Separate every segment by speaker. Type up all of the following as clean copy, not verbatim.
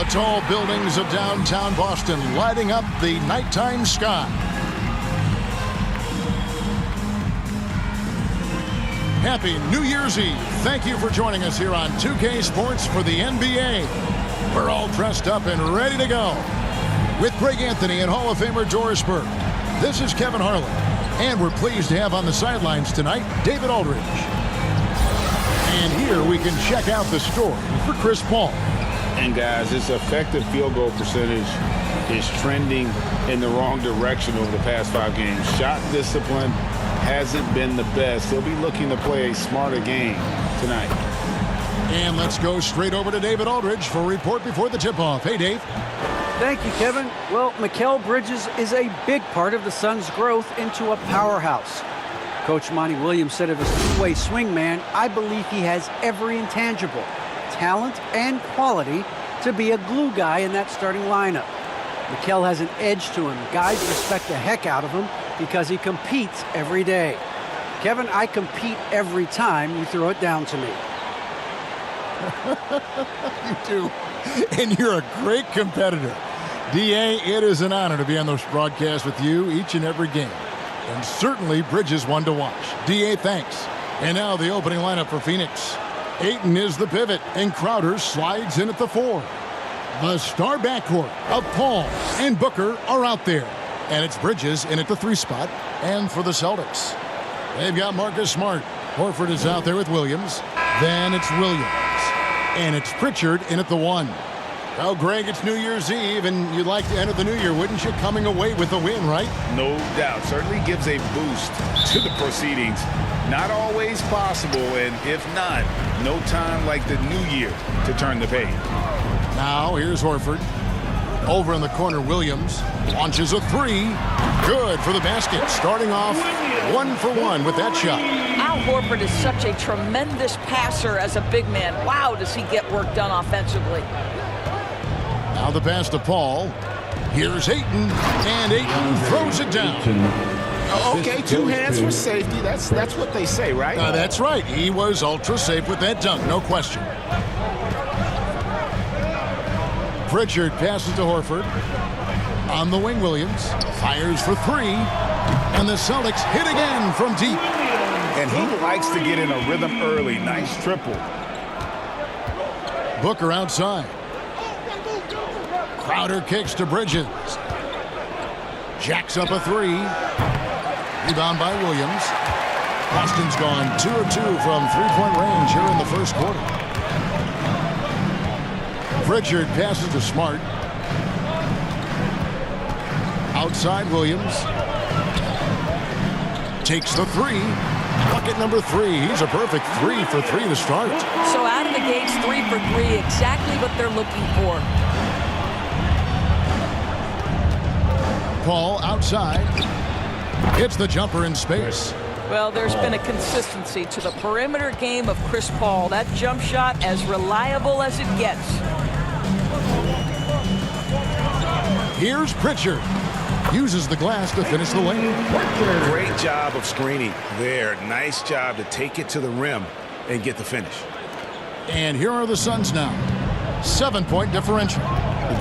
Speaker 1: The tall buildings of downtown Boston lighting up the nighttime sky. Happy New Year's Eve. Thank you for joining us here on 2K Sports for the NBA. We're all dressed up and ready to go. With Greg Anthony and Hall of Famer Doris Burke, this is Kevin Harlan. And we're pleased to have on the sidelines tonight, David Aldridge. And here we can check out the story for Chris Paul.
Speaker 2: And guys, his effective field goal percentage is trending in the wrong direction over the past 5 games. Shot discipline hasn't been the best. He'll be looking to play a smarter game tonight.
Speaker 1: And let's go straight over to David Aldridge for a report before the tip-off. Hey, Dave.
Speaker 3: Thank you, Kevin. Well, Mikal Bridges is a big part of the Suns' growth into a powerhouse. Coach Monty Williams said of his two-way swingman, I believe he has every intangible, talent and quality to be a glue guy in that starting lineup. Mikal has an edge to him. Guys respect the heck out of him because he competes every day. Kevin, I compete every time you throw it down to me.
Speaker 1: You do. And you're a great competitor. D.A., it is an honor to be on this broadcast with you each and every game. And certainly Bridges one to watch. D.A., thanks. And now the opening lineup for Phoenix. Ayton is the pivot, and Crowder slides in at the 4. The star backcourt of Paul and Booker are out there. And it's Bridges in at the 3 spot. And for the Celtics, they've got Marcus Smart. Horford is out there with Williams. Then it's Williams. And it's Pritchard in at the 1. Well, Greg, it's New Year's Eve, and you'd like to enter the new year, wouldn't you? Coming away with a win, right?
Speaker 2: No doubt. Certainly gives a boost to the proceedings. Not always possible, and if not, no time like the new year to turn the page.
Speaker 1: Now, here's Horford. Over in the corner, Williams launches a 3. Good for the basket. Starting off 1 for 1 with that shot.
Speaker 4: Al Horford is such a tremendous passer as a big man. Wow, does he get work done offensively.
Speaker 1: Now the pass to Paul. Here's Ayton, and Ayton throws it down.
Speaker 2: Okay, 2 hands for safety. That's what they say, right?
Speaker 1: That's right. He was ultra safe with that dunk, no question. Pritchard passes to Horford. On the wing, Williams fires for 3. And the Celtics hit again from deep.
Speaker 2: And he likes to get in a rhythm early. Nice triple.
Speaker 1: Booker outside. Crowder kicks to Bridges. Jacks up a 3. Rebound by Williams. Boston's gone 2 of 2 from 3-point range here in the first quarter. Pritchard passes to Smart. Outside Williams. Takes the 3. Bucket number 3. He's a perfect 3 for 3 to start.
Speaker 4: So out of the gates, 3 for 3, exactly what they're looking for.
Speaker 1: Paul outside. Hits the jumper in space.
Speaker 4: Well, there's been a consistency to the perimeter game of Chris Paul. That jump shot as reliable as it gets.
Speaker 1: Here's Pritchard. Uses the glass to finish the lane.
Speaker 2: Great job of screening there. Nice job to take it to the rim and get the finish.
Speaker 1: And here are the Suns now. 7-point differential.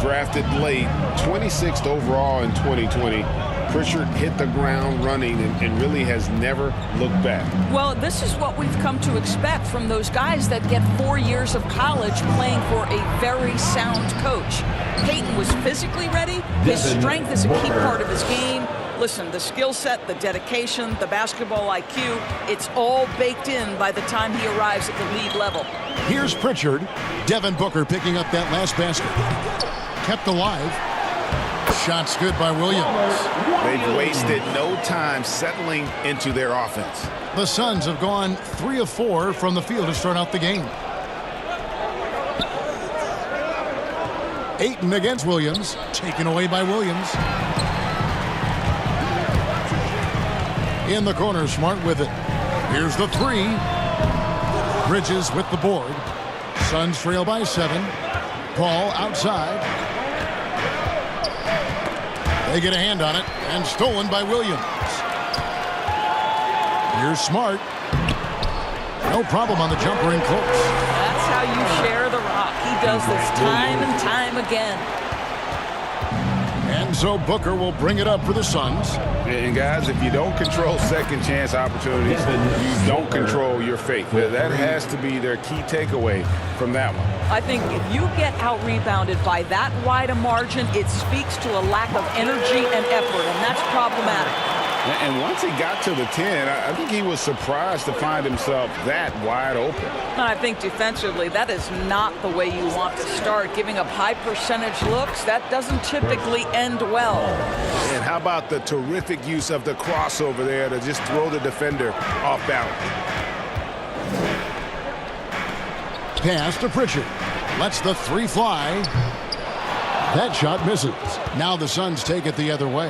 Speaker 2: Drafted late, 26th overall in 2020. Pritchard hit the ground running and really has never looked back.
Speaker 4: Well, this is what we've come to expect from those guys that get 4 years of college playing for a very sound coach. Peyton was physically ready. His strength is a key part of his game. Listen, the skill set, the dedication, the basketball IQ, it's all baked in by the time he arrives at the league level.
Speaker 1: Here's Pritchard. Devin Booker picking up that last basket. Kept alive. Shots good by Williams.
Speaker 2: They've wasted no time settling into their offense.
Speaker 1: The Suns have gone 3 of 4 from the field to start out the game. Ayton against Williams. Taken away by Williams. In the corner, Smart with it. Here's the 3. Bridges with the board. Suns trail by 7. Paul outside. They get a hand on it, and stolen by Williams. Here's Smart. No problem on the jumper in close.
Speaker 4: That's how you share the rock. He does this time and time again.
Speaker 1: And so Booker will bring it up for the Suns.
Speaker 2: And guys, if you don't control second chance opportunities, you don't control your fate. That has to be their key takeaway from that one.
Speaker 4: I think if you get out-rebounded by that wide a margin, it speaks to a lack of energy and effort, and that's problematic.
Speaker 2: And once he got to the 10, I think he was surprised to find himself that wide open.
Speaker 4: I think defensively, that is not the way you want to start. Giving up high percentage looks, that doesn't typically end well.
Speaker 2: And how about the terrific use of the crossover there to just throw the defender off balance?
Speaker 1: Pass to Pritchard. Lets the three fly. That shot misses. Now the Suns take it the other way.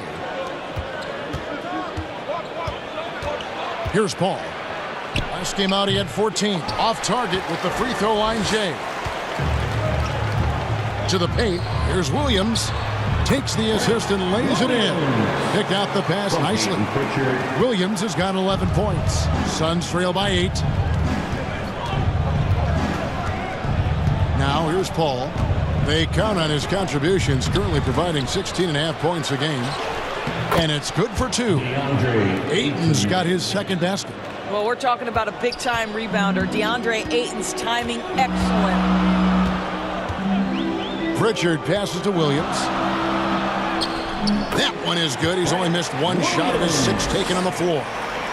Speaker 1: Here's Paul. Last game out, he had 14. Off target with the free throw line, Jay. To the paint. Here's Williams. Takes the assist and lays it in. Picked out the pass nicely. Williams has got 11 points. Suns trail by 8. Now here's Paul. They count on his contributions, currently providing 16.5 points a game. And it's good for 2. Ayton's got his second basket.
Speaker 4: Well, we're talking about a big-time rebounder. DeAndre Ayton's timing, excellent.
Speaker 1: Pritchard passes to Williams. That one is good. He's only missed one shot of his 6 taken on the floor.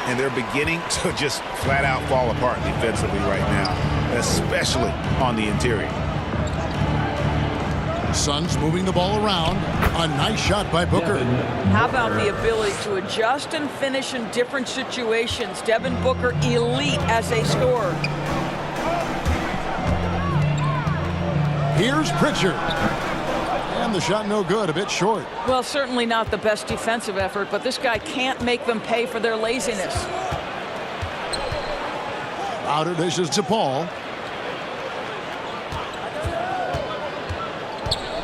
Speaker 2: And they're beginning to just flat out fall apart defensively right now, especially on the interior.
Speaker 1: Suns moving the ball around. A nice shot by Booker.
Speaker 4: How about the ability to adjust and finish in different situations? Devin Booker, elite as a scorer.
Speaker 1: Here's Pritchard. And the shot no good, a bit short.
Speaker 4: Well, certainly not the best defensive effort, but this guy can't make them pay for their laziness.
Speaker 1: Outer dishes to Paul.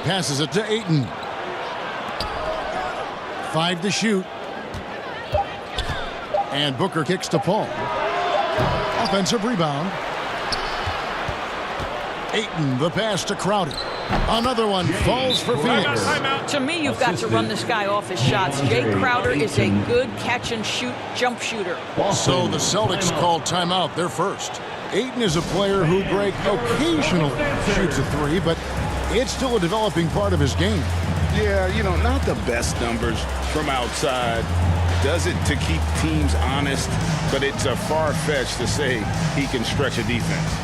Speaker 1: Passes it to Ayton. 5 to shoot. And Booker kicks to Paul. Offensive rebound. Ayton, the pass to Crowder. Another one falls for Phoenix.
Speaker 4: To me, you've got to run this guy off his shots. Jay Crowder is a good catch-and-shoot jump shooter.
Speaker 1: So the Celtics called timeout. They're first. Ayton is a player who, Greg, occasionally shoots a 3, but it's still a developing part of his game.
Speaker 2: Yeah, you know, not the best numbers from outside. Does it to keep teams honest, but it's a far-fetched to say he can stretch a defense.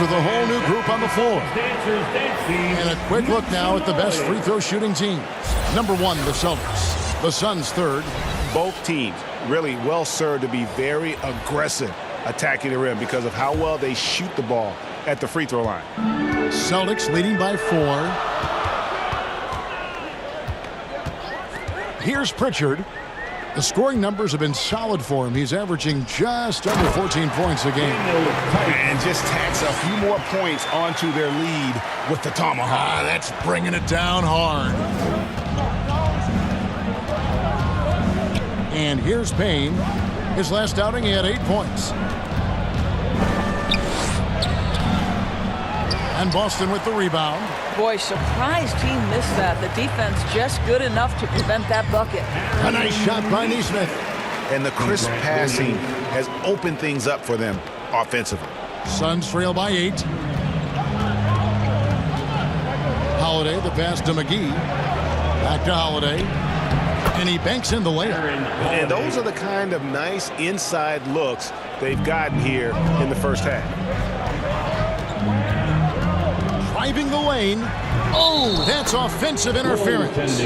Speaker 1: With a whole new group on the floor. And a quick look now at the best free throw shooting teams. Number 1, the Celtics. The Suns third.
Speaker 2: Both teams really well served to be very aggressive attacking the rim because of how well they shoot the ball at the free throw line.
Speaker 1: Celtics leading by 4. Here's Pritchard. The scoring numbers have been solid for him. He's averaging just under 14 points a game.
Speaker 2: And just tacks a few more points onto their lead with the tomahawk.
Speaker 1: That's bringing it down hard. And here's Payne. His last outing, he had 8 points. And Boston with the rebound.
Speaker 4: Boy, surprised he missed that. The defense just good enough to prevent that bucket.
Speaker 1: A nice shot by Nesmith.
Speaker 2: And the crisp passing has opened things up for them offensively.
Speaker 1: Suns trail by 8. Holiday, the pass to McGee. Back to Holiday. And he banks in the layup.
Speaker 2: And those are the kind of nice inside looks they've gotten here in the first half.
Speaker 1: Driving the lane. Oh, that's offensive interference.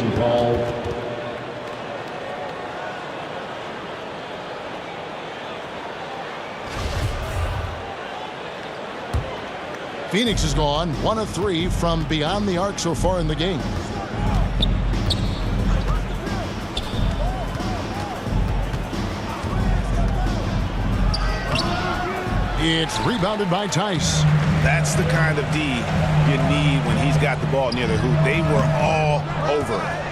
Speaker 1: Phoenix has gone 1 of 3 from beyond the arc so far in the game. It's rebounded by Tice.
Speaker 2: That's the kind of D you need when he's got the ball near the hoop. They were all over it.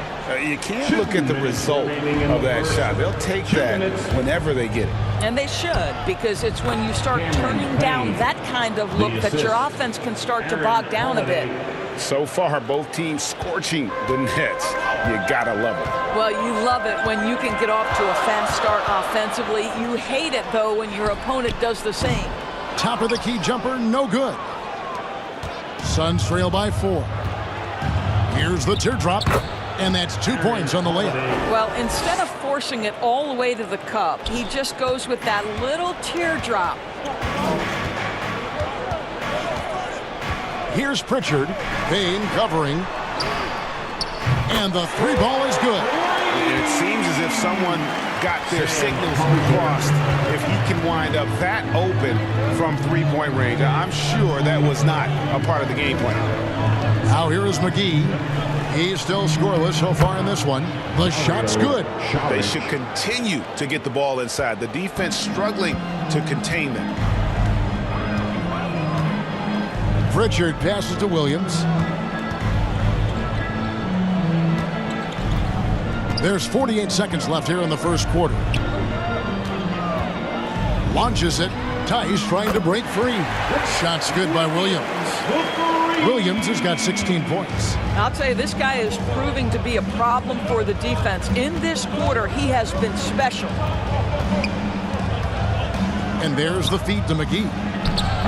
Speaker 2: You can't look at the result of that shot. They'll take that whenever they get it.
Speaker 4: And they should, because it's when you start turning down that kind of look that your offense can start to bog down a bit.
Speaker 2: So far, both teams scorching the nets. You gotta love it.
Speaker 4: Well, you love it when you can get off to a fast start offensively. You hate it, though, when your opponent does the same.
Speaker 1: Top of the key jumper, no good. Suns trail by 4. Here's the teardrop, and that's 2 points on the layup.
Speaker 4: Well, instead of forcing it all the way to the cup, he just goes with that little teardrop.
Speaker 1: Here's Pritchard. Payne covering. And the 3 ball is good.
Speaker 2: It seems as if someone got their signals crossed. If he can wind up that open from three-point range, I'm sure that was not a part of the game plan.
Speaker 1: Now here is McGee. He's still scoreless so far in this one. The shot's good.
Speaker 2: They should continue to get the ball inside. The defense struggling to contain them.
Speaker 1: Pritchard passes to Williams. There's 48 seconds left here in the first quarter. Launches it. Tice trying to break free. Shot's good by Williams. Williams has got 16 points.
Speaker 4: I'll tell you, this guy is proving to be a problem for the defense. In this quarter, he has been special.
Speaker 1: And there's the feed to McGee.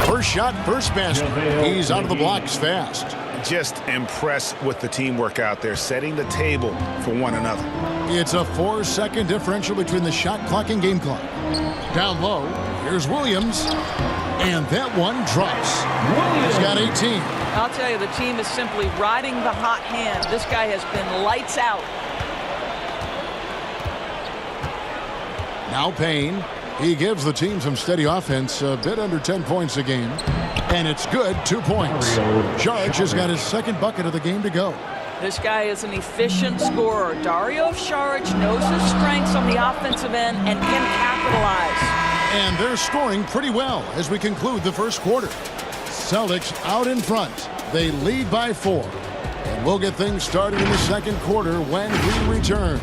Speaker 1: First shot, first basket. He's out of the blocks fast.
Speaker 2: Just impressed with the teamwork out there, setting the table for one another.
Speaker 1: It's a 4-second differential between the shot clock and game clock. Down low, here's Williams. And that one drops. He's got 18.
Speaker 4: I'll tell you, the team is simply riding the hot hand. This guy has been lights out.
Speaker 1: Now Payne. He gives the team some steady offense, a bit under 10 points a game. And it's good, 2 points. Saric has got his second bucket of the game to go.
Speaker 4: This guy is an efficient scorer. Dario Saric knows his strengths on the offensive end and can capitalize.
Speaker 1: And they're scoring pretty well as we conclude the first quarter. Celtics out in front. They lead by 4. And we'll get things started in the second quarter when we return.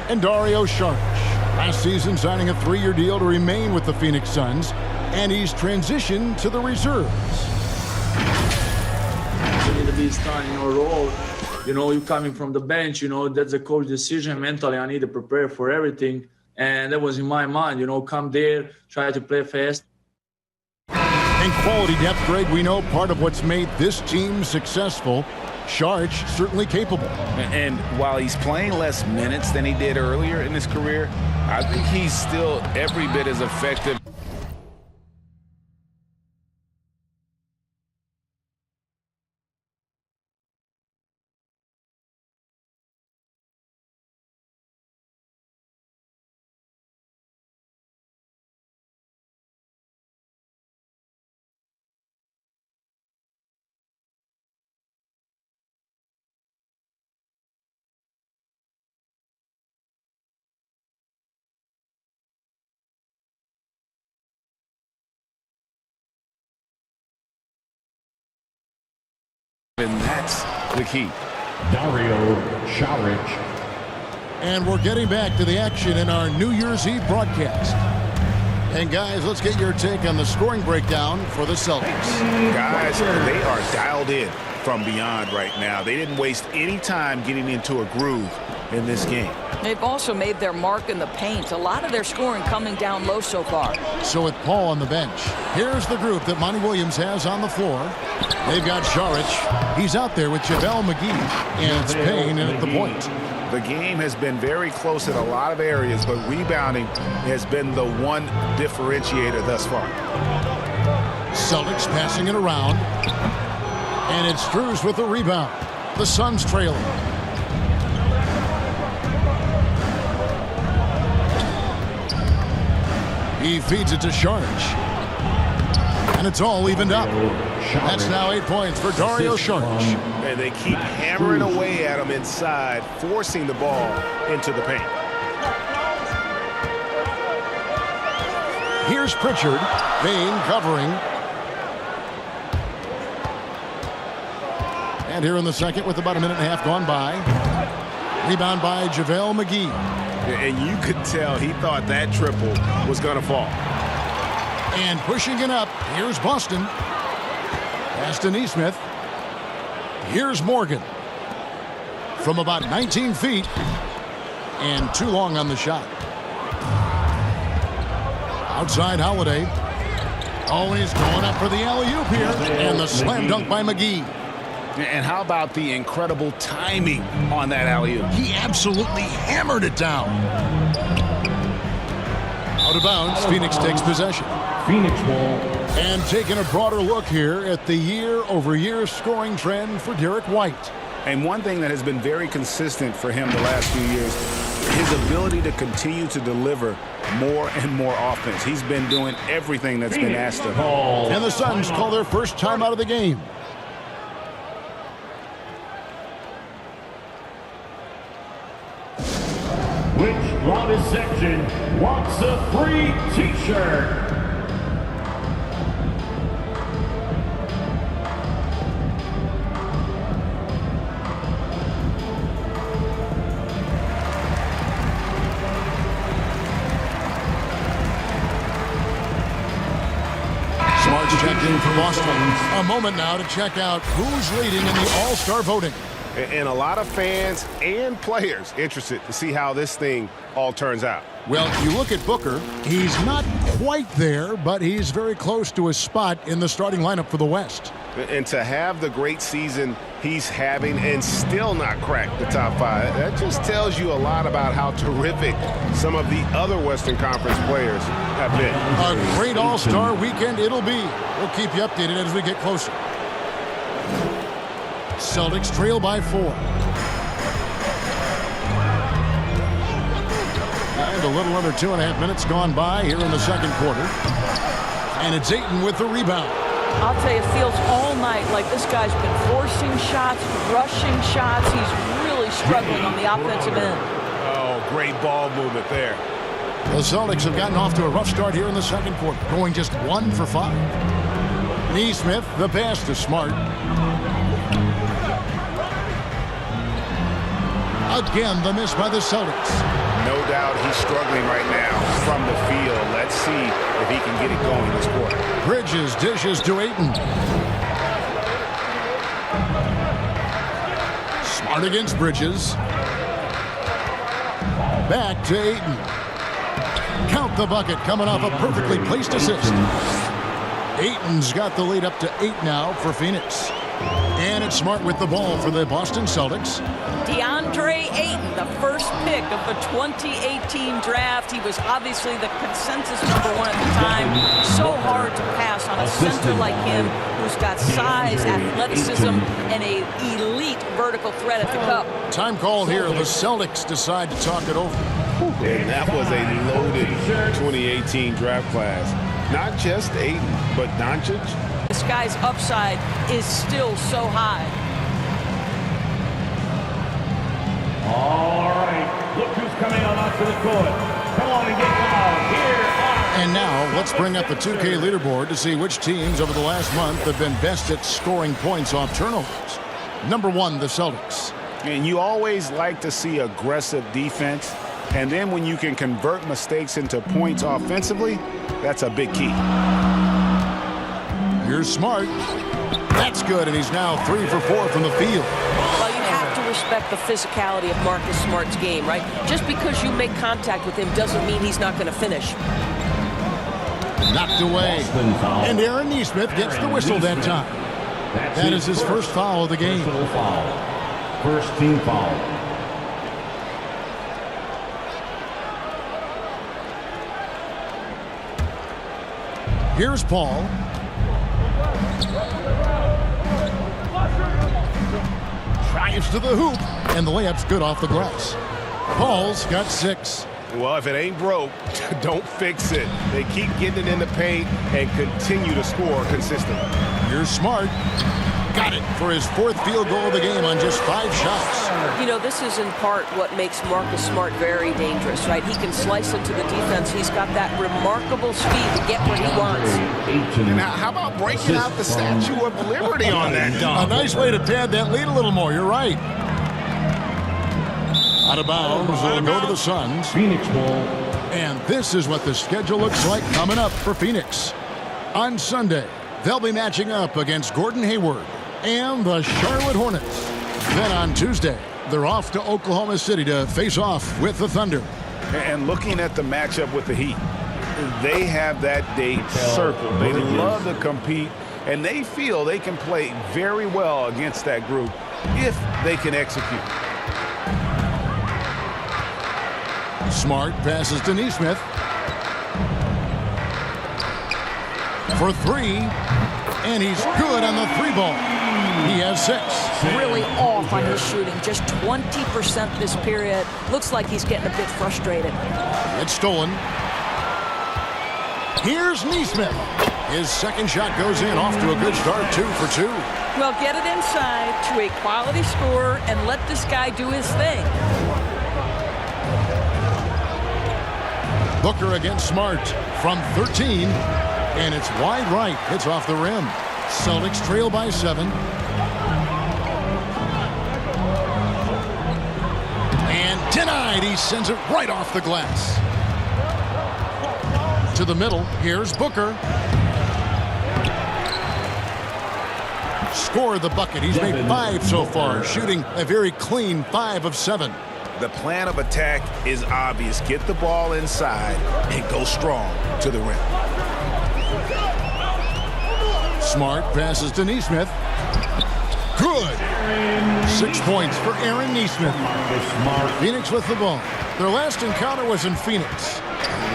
Speaker 1: And Dario Saric, last season signing a 3-year deal to remain with the Phoenix Suns, and he's transitioned to the reserves.
Speaker 5: You need to be starting your role. You know, you coming from the bench, you know, that's a coach decision. Mentally, I need to prepare for everything. And that was in my mind, you know, come there, try to play fast.
Speaker 1: And quality depth, Greg, we know part of what's made this team successful. Saric certainly capable.
Speaker 2: And while he's playing less minutes than he did earlier in his career, I think he's still every bit as effective. And that's the key.
Speaker 6: Dario Saric.
Speaker 1: And we're getting back to the action in our New Year's Eve broadcast. And guys, let's get your take on the scoring breakdown for the Celtics.
Speaker 2: Guys, they are dialed in from beyond right now. They didn't waste any time getting into a groove in this game.
Speaker 4: They've also made their mark in the paint. A lot of their scoring coming down low so far.
Speaker 1: So with Paul on the bench, here's the group that Monty Williams has on the floor. They've got Saric. He's out there with JaVale McGee. And it's Payne in at the point.
Speaker 2: The game has been very close in a lot of areas, but rebounding has been the one differentiator thus far.
Speaker 1: Celtics passing it around. And it's Strus with the rebound. The Suns trailing. He feeds it to Saric. And it's all evened up. That's now 8 points for Dario Saric.
Speaker 7: And they keep hammering away at him inside, forcing the ball into the paint.
Speaker 1: Here's Pritchard. Bain covering. And here in the second with about a minute and a half gone by. Rebound by JaVale McGee.
Speaker 7: And you could tell he thought that triple was going to fall.
Speaker 1: And pushing it up, here's Boston. Pass to Nesmith. Here's Morgan. From about 19 feet. And too long on the shot. Outside Holiday. Oh, he's going up for the alley-oop here. And the slam dunk by McGee.
Speaker 2: And how about the incredible timing on that alley-oop?
Speaker 1: He absolutely hammered it down. Out of bounds, Phoenix takes possession.
Speaker 6: Phoenix ball.
Speaker 1: And taking a broader look here at the year-over-year scoring trend for Derek White.
Speaker 2: And one thing that has been very consistent for him the last few years, his ability to continue to deliver more and more offense. He's been doing everything that's been asked of him.
Speaker 1: And the Suns call their first time out of the game.
Speaker 6: Which Loudest section wants a free t-shirt?
Speaker 1: Smart's checked in for Boston. A moment now to check out who's leading in the All-Star voting.
Speaker 7: And a lot of fans and players interested to see how this thing all turns out.
Speaker 1: Well, you look at Booker, he's not quite there, but he's very close to his spot in the starting lineup for the West.
Speaker 7: And to have the great season he's having and still not crack the top five, that just tells you a lot about how terrific some of the other Western Conference players have been.
Speaker 1: A great All-Star weekend it'll be. We'll keep you updated as we get closer. Celtics trail by 4. And a little under 2.5 minutes gone by here in the second quarter. And it's Ayton with the rebound.
Speaker 4: I'll tell you, it feels all night like this guy's been forcing shots, rushing shots. He's really struggling on the offensive end.
Speaker 7: Oh, great ball movement there.
Speaker 1: The Celtics have gotten off to a rough start here in the second quarter, going just 1 for 5. Nesmith, the pass to Smart. Again, the miss by the Celtics.
Speaker 7: No doubt he's struggling right now from the field. Let's see if he can get it going this quarter.
Speaker 1: Bridges dishes to Ayton. Smart against Bridges. Back to Ayton. Count the bucket coming off a perfectly placed assist. Ayton's got the lead up to 8 now for Phoenix. And it's Smart with the ball for the Boston Celtics.
Speaker 4: DeAndre Ayton, the first pick of the 2018 draft. He was obviously the consensus #1 at the time. So hard to pass on a center like him who's got size, athleticism, and an elite vertical threat at the cup.
Speaker 1: Time called here. The Celtics decide to talk it over.
Speaker 7: And that was a loaded 2018 draft class. Not just Ayton, but Doncic.
Speaker 4: This guy's upside is still so high.
Speaker 6: All right, look who's coming on onto the court. Come on and get loud. Here are...
Speaker 1: And now let's bring up the 2K leaderboard to see which teams over the last month have been best at scoring points off turnovers. Number 1, the Celtics.
Speaker 2: And you always like to see aggressive defense. And then when you can convert mistakes into points offensively, that's a big key.
Speaker 1: Here's Smart. That's good, and he's now 3 for 4 from the field.
Speaker 8: Well, you have to respect the physicality of Marcus Smart's game, right? Just because you make contact with him doesn't mean he's not going to finish.
Speaker 1: Knocked away. And Aaron Nesmith gets the whistle that time. That is his first foul of the game.
Speaker 6: First team foul.
Speaker 1: Here's Paul. Drives to the hoop, and the layup's good off the glass. Paul's got 6.
Speaker 7: Well, if it ain't broke, don't fix it. They keep getting it in the paint and continue to score consistently.
Speaker 1: Here's Smart. Got it for his 4th field goal of the game on just 5 shots.
Speaker 8: You know, this is in part what makes Marcus Smart very dangerous, right? He can slice into the defense. He's got that remarkable speed to get what he wants.
Speaker 7: Now, how about breaking out the Statue of Liberty on that dunk?
Speaker 1: A nice way to pad that lead a little more. You're right. Out of bounds. It'll go to the Suns.
Speaker 6: Phoenix ball.
Speaker 1: And this is what the schedule looks like coming up for Phoenix. On Sunday, they'll be matching up against Gordon Hayward and the Charlotte Hornets. Then on Tuesday, they're off to Oklahoma City to face off with the Thunder.
Speaker 2: And looking at the matchup with the Heat, they have that date circled. They love to compete, and they feel they can play very well against that group if they can execute.
Speaker 1: Smart passes to Neesmith. For 3, and he's good on the 3 ball. He has 6.
Speaker 4: Really off on his shooting. Just 20% this period. Looks like he's getting a bit frustrated.
Speaker 1: It's stolen. Here's Neesmith. His 2nd shot goes in, off to a good start, 2 for 2.
Speaker 4: Well, get it inside to a quality scorer and let this guy do his thing.
Speaker 1: Booker against Smart from 13, and it's wide right. It's off the rim. Celtics trail by 7. And denied. He sends it right off the glass. To the middle. Here's Booker. Scored the bucket. He's made 5 so far, shooting a very clean 5 of 7.
Speaker 2: The plan of attack is obvious. Get the ball inside and go strong to the rim.
Speaker 1: Smart passes to Neesmith. Good. 6 points for Aaron Neesmith. Phoenix with the ball. Their last encounter was in Phoenix.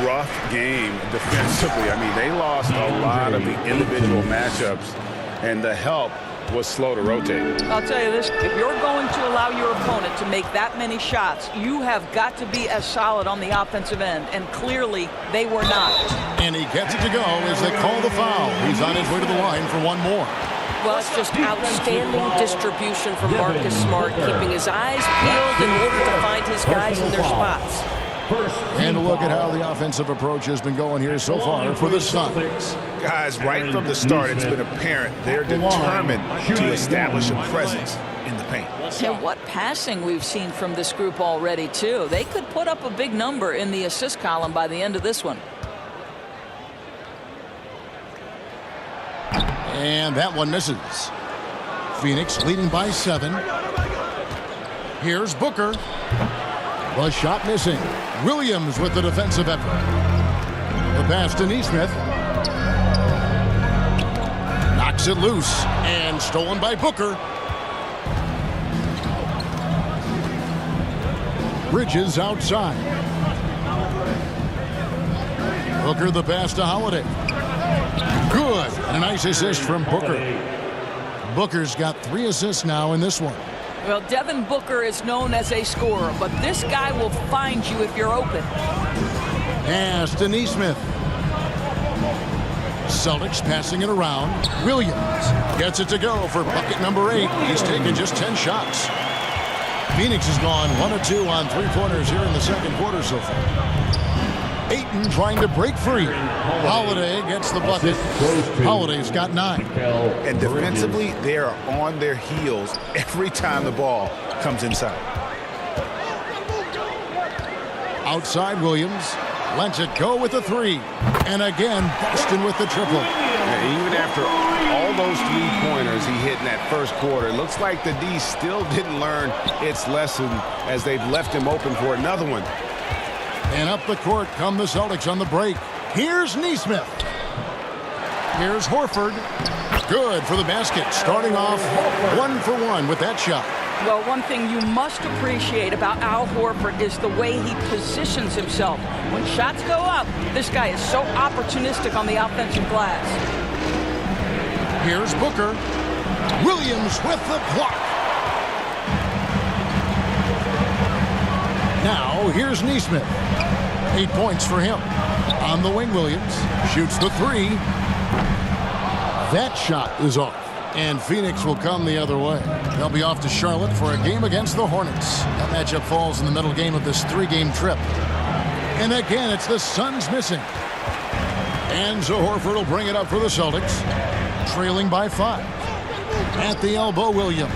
Speaker 2: Rough game defensively. I mean, they lost a lot of the individual matchups, and the help was slow to rotate.
Speaker 4: I'll tell you this, if you're going to allow your opponent to make that many shots, you have got to be as solid on the offensive end, and clearly they were not.
Speaker 1: And he gets it to go as they call the foul. He's on his way to the line for 1 more.
Speaker 8: Well, it's just outstanding distribution from Marcus Smart, keeping his eyes peeled in order to find his guys in their spots.
Speaker 1: And look at how the offensive approach has been going here so far for the Suns.
Speaker 2: Guys, right from the start, it's been apparent they're determined to establish a presence in the paint.
Speaker 4: And what passing we've seen from this group already, too. They could put up a big number in the assist column by the end of this one.
Speaker 1: And that one misses. Phoenix leading by 7. Here's Booker. The shot missing. Williams with the defensive effort. The pass to Neesmith. Knocks it loose and stolen by Booker. Bridges outside. Booker the pass to Holiday. Good. And a nice assist from Booker. Booker's got 3 assists now in this one.
Speaker 4: Well, Devin Booker is known as a scorer, but this guy will find you if you're open.
Speaker 1: Pass to Neesmith. Celtics passing it around. Williams gets it to go for bucket number 8. He's taken just 10 shots. Phoenix has gone 1 of 2 on 3-pointers here in the second quarter so far. Ayton trying to break free. Holiday gets the bucket. Holiday's got 9.
Speaker 2: And defensively, they are on their heels every time the ball comes inside.
Speaker 1: Outside Williams. Lets it go with the 3. And again, Boston with the triple.
Speaker 2: And even after all those 3-pointers he hit in that first quarter, it looks like the D still didn't learn its lesson as they've left him open for another one.
Speaker 1: And up the court come the Celtics on the break. Here's Neesmith. Here's Horford. Good for the basket. Starting off 1 for 1 with that shot.
Speaker 4: Well, one thing you must appreciate about Al Horford is the way he positions himself. When shots go up, this guy is so opportunistic on the offensive glass.
Speaker 1: Here's Booker. Williams with the block. Now, here's Nesmith. 8 points for him. On the wing, Williams shoots the three. That shot is off. And Phoenix will come the other way. They'll be off to Charlotte for a game against the Hornets. That matchup falls in the middle game of this 3-game trip. And again, it's the Suns missing. And so Horford will bring it up for the Celtics. Trailing by 5. At the elbow, Williams.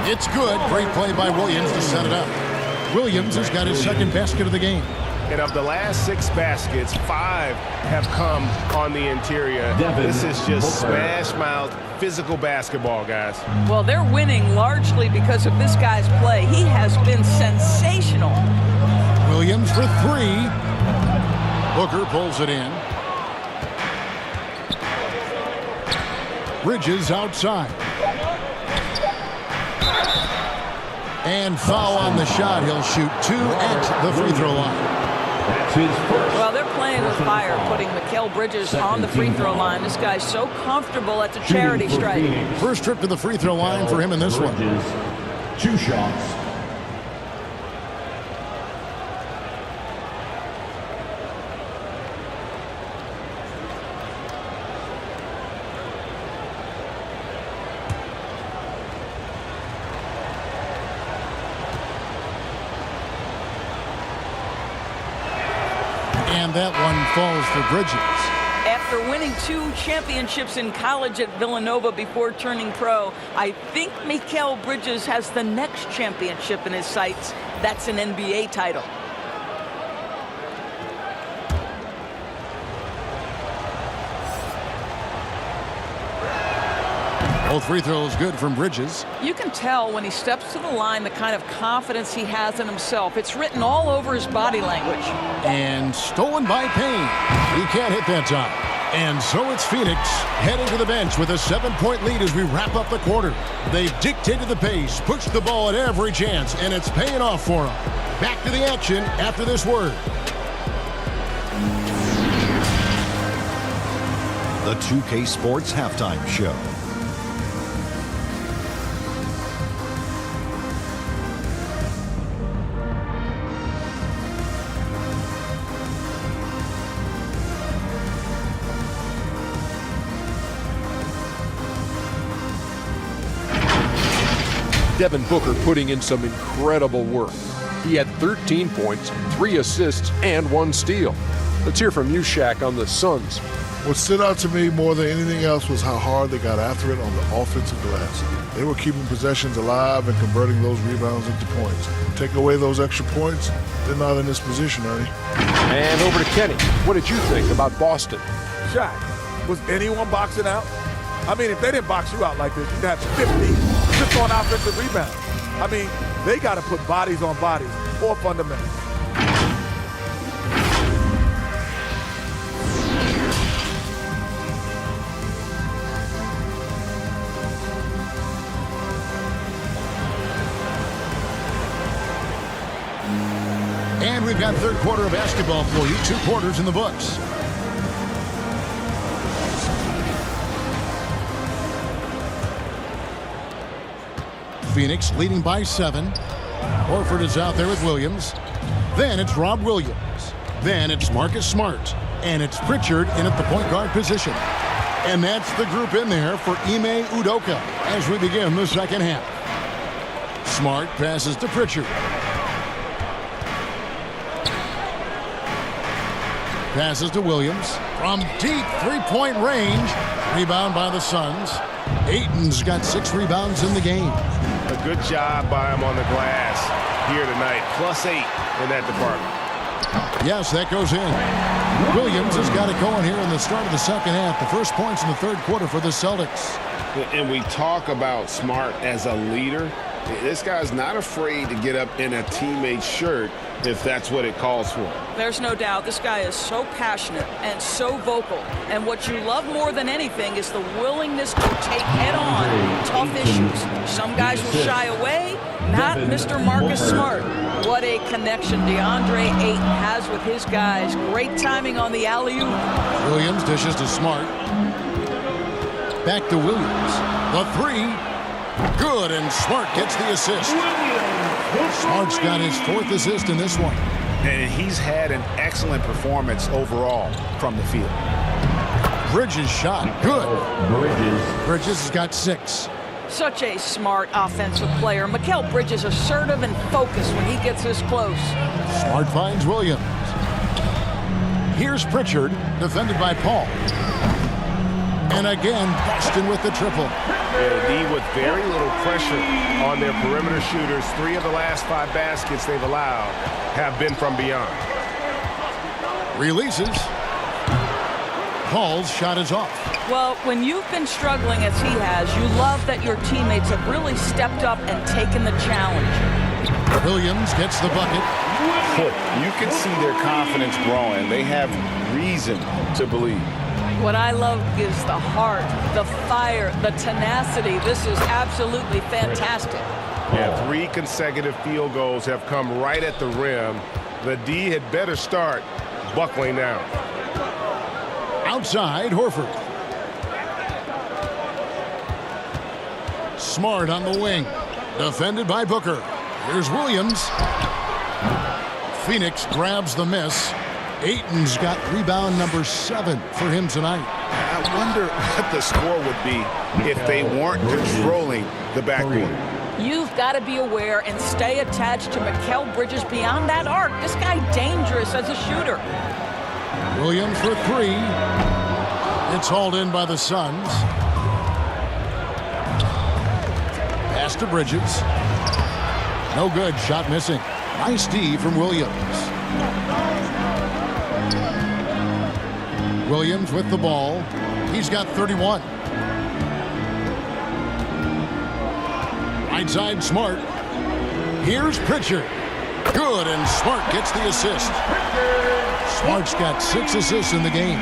Speaker 1: It's good. Great play by Williams to set it up. Williams has got his second basket of the game.
Speaker 7: And of the last 6 baskets, 5 have come on the interior. This is just smash-mouth physical basketball, guys.
Speaker 4: Well, they're winning largely because of this guy's play. He has been sensational.
Speaker 1: Williams for 3. Booker pulls it in. Bridges outside. And foul on the shot. He'll shoot 2 at the free throw line.
Speaker 4: Well, they're playing with fire, putting Mikal Bridges on the free throw line. This guy's so comfortable at the charity stripe.
Speaker 1: First trip to the free throw line for him in this one.
Speaker 6: 2 shots.
Speaker 1: And that one falls for Bridges.
Speaker 4: After winning 2 championships in college at Villanova before turning pro, I think Mikal Bridges has the next championship in his sights. That's an NBA title.
Speaker 1: Both free throws good from Bridges.
Speaker 4: You can tell when he steps to the line the kind of confidence he has in himself. It's written all over his body language.
Speaker 1: And stolen by Payne. He can't hit that time. And so it's Phoenix heading to the bench with a 7-point lead as we wrap up the quarter. They've dictated the pace, pushed the ball at every chance, and it's paying off for them. Back to the action after this word.
Speaker 9: The 2K Sports Halftime Show.
Speaker 10: Devin Booker putting in some incredible work. He had 13 points, 3 assists, and 1 steal. Let's hear from you, Shaq, on the Suns.
Speaker 11: What stood out to me more than anything else was how hard they got after it on the offensive glass. They were keeping possessions alive and converting those rebounds into points. Take away those extra points, they're not in this position, Ernie.
Speaker 10: And over to Kenny. What did you think about Boston?
Speaker 12: Shaq, was anyone boxing out? I mean, if they didn't box you out like this, you'd have 50 just on offensive rebounds. I mean, they got to put bodies on bodies, or fundamentals.
Speaker 1: And we've got third quarter of basketball for you. 2 quarters in the books. Phoenix leading by 7. Horford is out there with Williams. Then it's Rob Williams. Then it's Marcus Smart. And it's Pritchard in at the point guard position. And that's the group in there for Ime Udoka as we begin the second half. Smart passes to Pritchard. Passes to Williams from deep 3-point range. Rebound by the Suns. Ayton's got 6 rebounds in the game.
Speaker 7: A good job by him on the glass here tonight. +8 in that department.
Speaker 1: Yes, that goes in. Williams has got it going here in the start of the second half. The first points in the third quarter for the Celtics.
Speaker 2: And we talk about Smart as a leader.
Speaker 7: This guy's not afraid to get up in a teammate's shirt if that's what it calls for.
Speaker 4: There's no doubt this guy is so passionate and so vocal. And what you love more than anything is the willingness to take head-on tough issues. Some guys will shy away, not Mr. Marcus Smart. What a connection DeAndre Ayton has with his guys. Great timing on the alley-oop.
Speaker 1: Williams dishes to Smart. Back to Williams. The three. Good, and Smart gets the assist. Smart's got his 4th assist in this one.
Speaker 2: And he's had an excellent performance overall from the field.
Speaker 1: Bridges shot. Good. Bridges has got 6.
Speaker 4: Such a smart offensive player. Mikal Bridges assertive and focused when he gets this close.
Speaker 1: Smart finds Williams. Here's Pritchard, defended by Paul. And again, Boston with the triple.
Speaker 7: D with very little pressure on their perimeter shooters. 3 of the last 5 baskets they've allowed have been from beyond.
Speaker 1: Releases. Paul's shot is off.
Speaker 4: Well, when you've been struggling as he has, you love that your teammates have really stepped up and taken the challenge.
Speaker 1: Williams gets the bucket.
Speaker 2: You can see their confidence growing. They have reason to believe.
Speaker 4: What I love is the heart, the fire, the tenacity. This is absolutely fantastic.
Speaker 7: Yeah, 3 consecutive field goals have come right at the rim. The D had better start buckling down.
Speaker 1: Outside, Horford. Smart on the wing. Defended by Booker. Here's Williams. Phoenix grabs the miss. Ayton's got rebound number 7 for him tonight.
Speaker 2: I wonder what the score would be if they weren't controlling the backcourt.
Speaker 4: You've got to be aware and stay attached to Mikal Bridges beyond that arc. This guy dangerous as a shooter.
Speaker 1: Williams for 3. It's hauled in by the Suns. Pass to Bridges. No good. Shot missing. Nice D from Williams. Williams with the ball. He's got 31. Right side, Smart. Here's Pritchard. Good, and Smart gets the assist. Smart's got 6 assists in the game.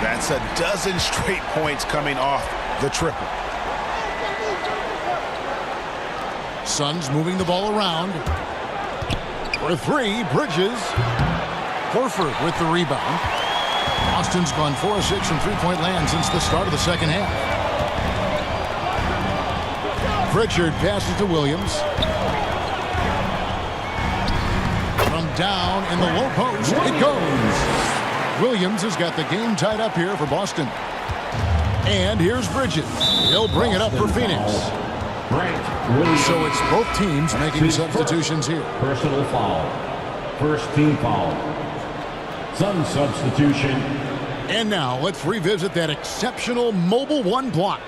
Speaker 2: That's a dozen straight points coming off the triple.
Speaker 1: Suns moving the ball around. For 3, Bridges. Horford with the rebound. Boston's gone 4 of 6 from three-point land since the start of the second half. Pritchard passes to Williams. From down in the low post, it goes. Williams has got the game tied up here for Boston. And here's Bridges. He'll bring it up for Phoenix. So it's both teams making substitutions here.
Speaker 6: Personal foul. First team foul. Sun substitution.
Speaker 1: And now let's revisit that exceptional mobile 1 block.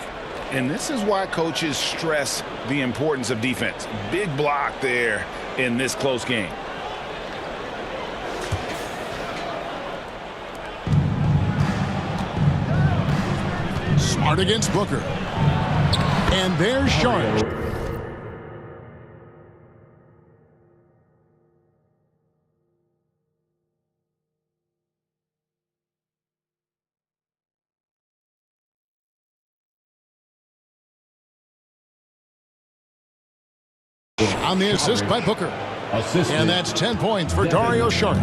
Speaker 2: And this is why coaches stress the importance of defense. Big block there in this close game.
Speaker 1: Smart against Booker. And there's Sharp. On the assist by Booker. And that's 10 points for Dario Saric.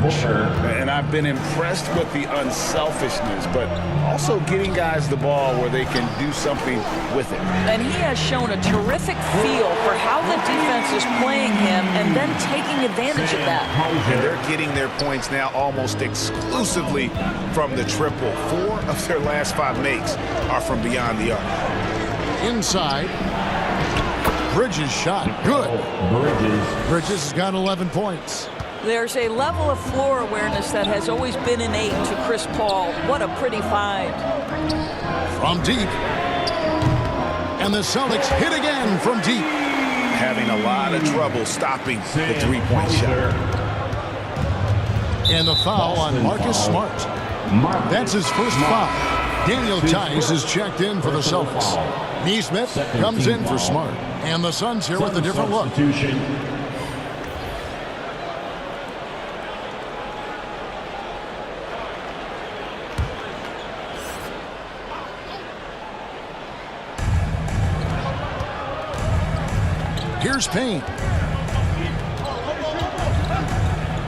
Speaker 2: And I've been impressed with the unselfishness, but also getting guys the ball where they can do something with it.
Speaker 4: And he has shown a terrific feel for how the defense is playing him and then taking advantage of that.
Speaker 2: And they're getting their points now almost exclusively from the triple. 4 of their last 5 makes are from beyond the arc.
Speaker 1: Inside. Bridges shot. Good. Bridges has got 11 points.
Speaker 4: There's a level of floor awareness that has always been innate to Chris Paul. What a pretty find.
Speaker 1: From deep. And the Celtics hit again from deep.
Speaker 2: Having a lot of trouble stopping the three-point shot.
Speaker 1: And the foul on Marcus Smart. That's his first foul. Daniel Tice is checked in for the Celtics. Neesmith comes in for Smart. And the Suns here with a different look. Here's Payne.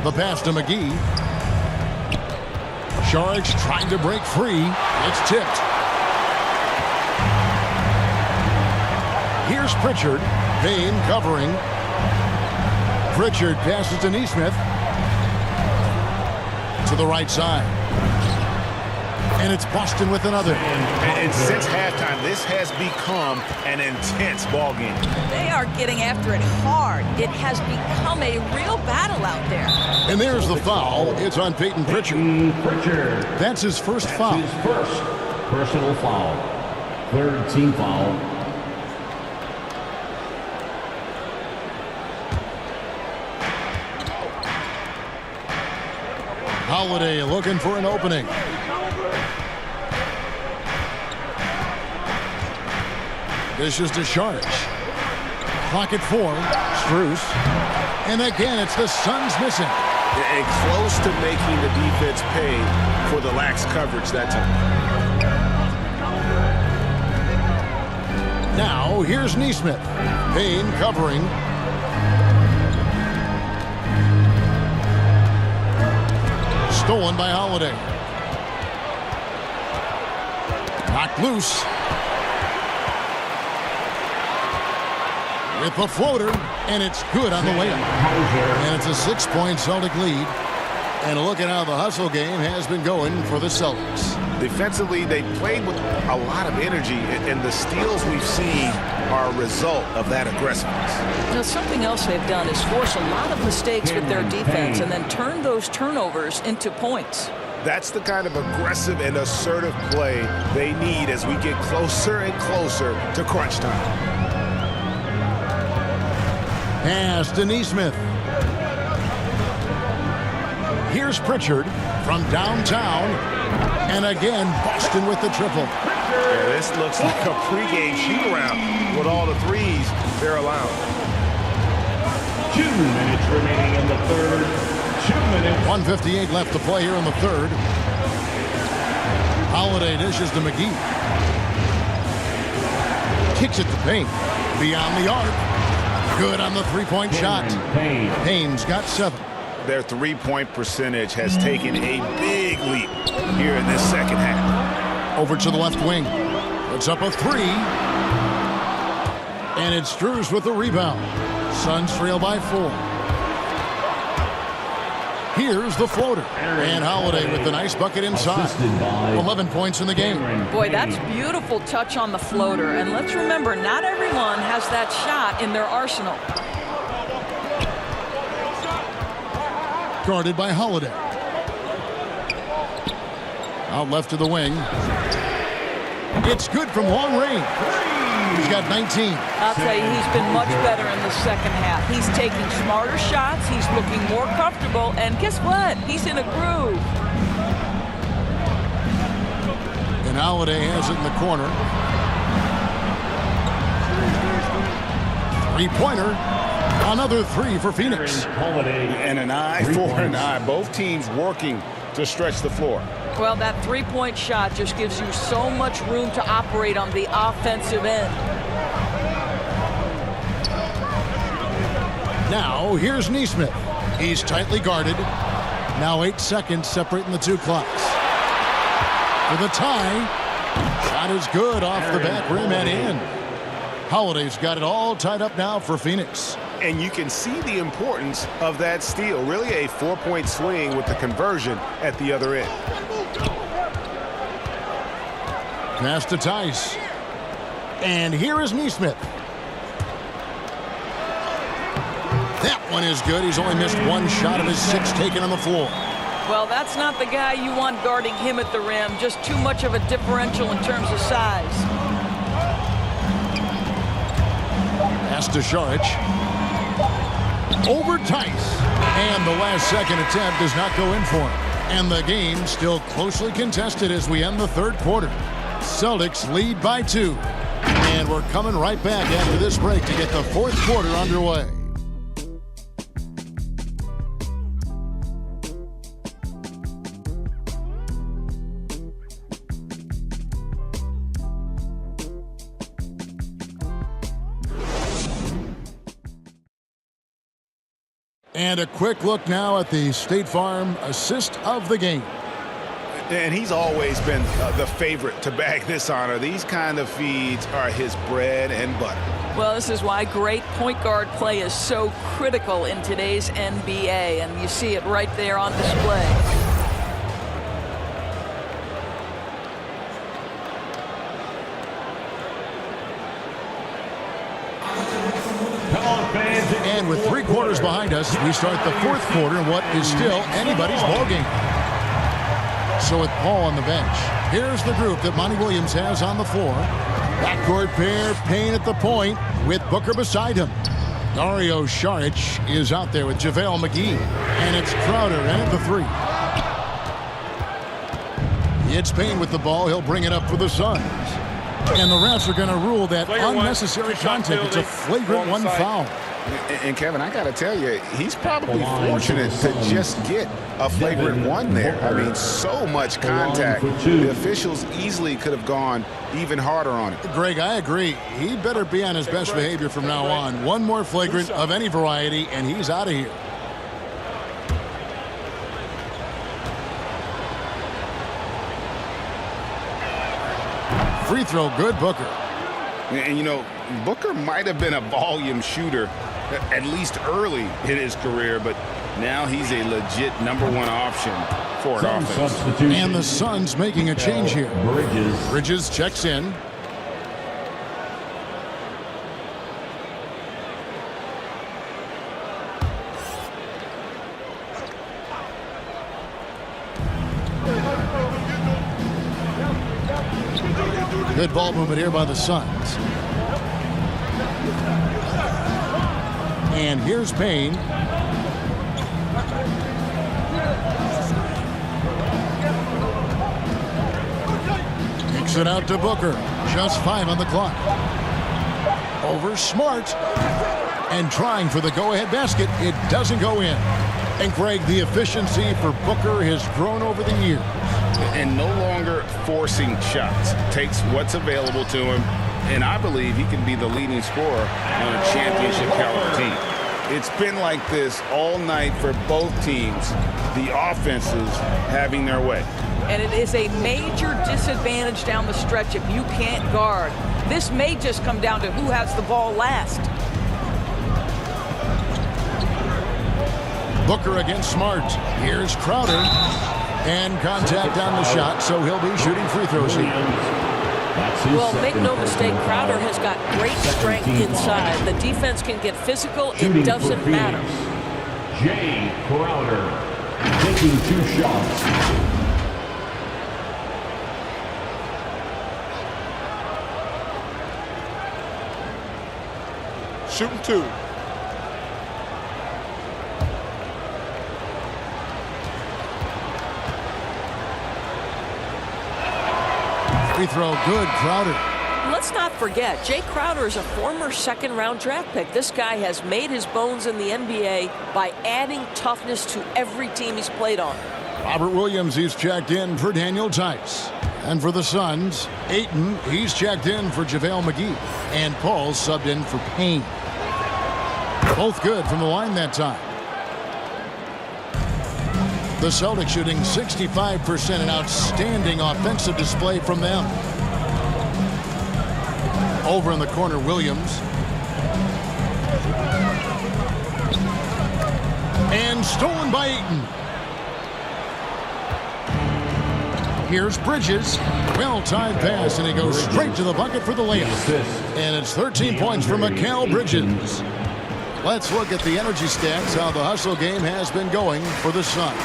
Speaker 1: The pass to McGee. Saric trying to break free. It's tipped. Here's Pritchard. Payne covering. Pritchard passes to Nesmith. To the right side. And it's Boston with another.
Speaker 7: And since halftime, this has become an intense ball game.
Speaker 4: They are getting after it hard. It has become a real battle out there.
Speaker 1: And there's the foul. It's on Peyton Pritchard. That's his first foul.
Speaker 6: His first personal foul. Third team foul.
Speaker 1: Holiday looking for an opening. Dishes to Saric. Clock at 4. Strus. And again, it's the Suns missing.
Speaker 7: And close to making the defense pay for the lax coverage that time.
Speaker 1: Now, here's Nesmith. Payne covering. Stolen by Holiday. Knocked loose. With the floater, and it's good on the layup. And it's a 6-point Celtic lead. And looking how the hustle game has been going for the Celtics.
Speaker 7: Defensively, they played with a lot of energy, and the steals we've seen are a result of that aggressiveness.
Speaker 4: Now, something else they've done is force a lot of mistakes with their defense and then turn those turnovers into points.
Speaker 7: That's the kind of aggressive and assertive play they need as we get closer and closer to crunch time.
Speaker 1: Pass to Nesmith. Here's Pritchard from downtown. And again, Boston with the triple.
Speaker 7: Yeah, this looks like a pregame shoot-around with all the threes they're allowing.
Speaker 6: 2 minutes remaining in the third. 2 minutes.
Speaker 1: 1:58 left to play here in the third. Holiday dishes to McGee. Kicks it to Payne. Beyond the arc. Good on the three-point shot. Payne's got 7.
Speaker 7: Their three-point percentage has taken a big leap here in this second half.
Speaker 1: Over to the left wing. Puts up a 3. And it's Strus with the rebound. Suns trail by 4. Here's the floater. And Holiday with the nice bucket inside. 11 points in the game.
Speaker 4: Boy, that's beautiful touch on the floater. And let's remember, not everyone has that shot in their arsenal.
Speaker 1: Guarded by Holiday. Out left to the wing. It's good from long range. He's got 19.
Speaker 4: I'll tell you, he's been much better in the second half. He's taking smarter shots. He's looking more comfortable. And guess what? He's in a groove.
Speaker 1: And Holiday has it in the corner. Three-pointer. Another 3 for Phoenix.
Speaker 7: And an eye for an eye. Both teams working to stretch the floor.
Speaker 4: Well, that three-point shot just gives you so much room to operate on the offensive end.
Speaker 1: Now, here's Nesmith. He's tightly guarded. Now 8 seconds separating the two clocks. For the tie. Shot is good off the back rim and in. Holiday's got it all tied up now for Phoenix.
Speaker 7: And you can see the importance of that steal. Really a 4-point swing with the conversion at the other end.
Speaker 1: Pass to Tice. And here is Nesmith. That one is good. He's only missed 1 shot of his 6 taken on the floor.
Speaker 4: Well, that's not the guy you want guarding him at the rim. Just too much of a differential in terms of size.
Speaker 1: Pass to Saric. Over Tice. And the last second attempt does not go in for him. And the game still closely contested as we end the third quarter. Celtics lead by 2. And we're coming right back after this break to get the fourth quarter underway. And a quick look now at the State Farm assist of the game.
Speaker 7: And he's always been the favorite to bag this honor. These kind of feeds are his bread and butter.
Speaker 4: Well, this is why great point guard play is so critical in today's NBA, and you see it right there on display.
Speaker 1: And with 3 quarters behind us, we start the fourth quarter in what is still anybody's ballgame. So with Paul on the bench, here's the group that Monty Williams has on the floor. Backcourt pair, Payne at the point with Booker beside him. Dario Saric is out there with JaVale McGee. And it's Crowder in at the 3. It's Payne with the ball. He'll bring it up for the Suns. And the refs are going to rule that unnecessary contact. It's a flagrant 1 foul.
Speaker 7: And Kevin, I got to tell you, he's probably fortunate to just get a flagrant 1 there. I mean, so much contact. The officials easily could have gone even harder on it.
Speaker 1: Greg, I agree. He better be on his best behavior from now on. 1 more flagrant of any variety, and he's out of here. Free throw, good, Booker.
Speaker 7: And, you know, Booker might have been a volume shooter, at least early in his career, but now he's a legit #1 option for an offense.
Speaker 1: And the Suns making a change here. Bridges checks in. Good ball movement here by the Suns. And here's Payne. Kicks it out to Booker. Just 5 on the clock. Over Smart. And trying for the go-ahead basket. It doesn't go in. And Greg, the efficiency for Booker has grown over the years.
Speaker 7: And no longer forcing shots. Takes what's available to him, and I believe he can be the leading scorer on a championship caliber team. It's been like this all night for both teams, the offenses having their way.
Speaker 4: And it is a major disadvantage down the stretch if you can't guard. This may just come down to who has the ball last.
Speaker 1: Booker against Smart. Here's Crowder. And contact on the shot, so he'll be shooting free throws here.
Speaker 8: Well, make no mistake, Crowder has got great strength inside. The defense can get physical. It doesn't matter.
Speaker 6: Jay Crowder taking 2 shots.
Speaker 12: Shooting 2.
Speaker 1: Free throw, good, Crowder.
Speaker 8: Let's not forget, Jay Crowder is a former second-round draft pick. This guy has made his bones in the NBA by adding toughness to every team he's played on.
Speaker 1: Robert Williams, he's checked in for Daniel Tice. And for the Suns, Ayton, he's checked in for JaVale McGee. And Paul's subbed in for Payne. Both good from the line that time. The Celtics shooting 65%, an outstanding offensive display from them. Over in the corner, Williams. And stolen by Ayton. Here's Bridges. Well-timed pass, and he goes straight to the bucket for the layup. And it's 13 points for Mikal Bridges. Let's look at the energy stats, how the hustle game has been going for the Suns.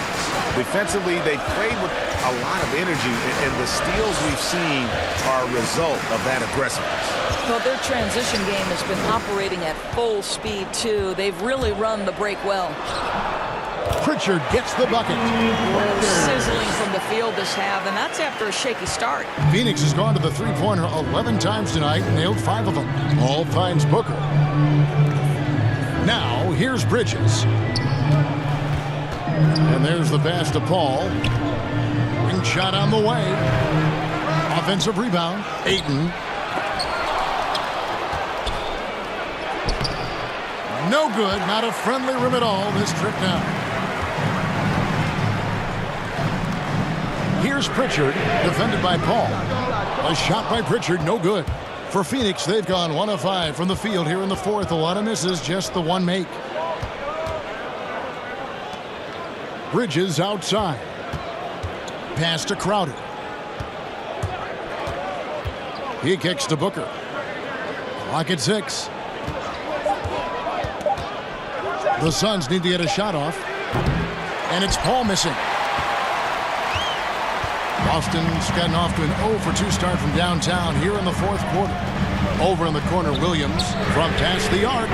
Speaker 7: Defensively, they played with a lot of energy, and the steals we've seen are a result of that aggressiveness.
Speaker 4: Well, their transition game has been operating at full speed, too. They've really run the break well.
Speaker 1: Pritchard gets the bucket.
Speaker 4: Sizzling from the field this half, and that's after a shaky start.
Speaker 1: Phoenix has gone to the three-pointer 11 times tonight, nailed 5 of them. All finds Booker. Now, here's Bridges. And there's the pass to Paul. Ring shot on the way. Offensive rebound. Ayton. No good. Not a friendly rim at all this trip down. Here's Pritchard, defended by Paul. A shot by Pritchard, no good. For Phoenix, they've gone 1 of 5 from the field here in the fourth. A lot of misses, just the one make. Bridges outside. Pass to Crowder. He kicks to Booker. Clock at 6. The Suns need to get a shot off. And it's Paul missing. Boston's gotten off to an 0-for-2 start from downtown here in the fourth quarter. Over in the corner, Williams from past the arc.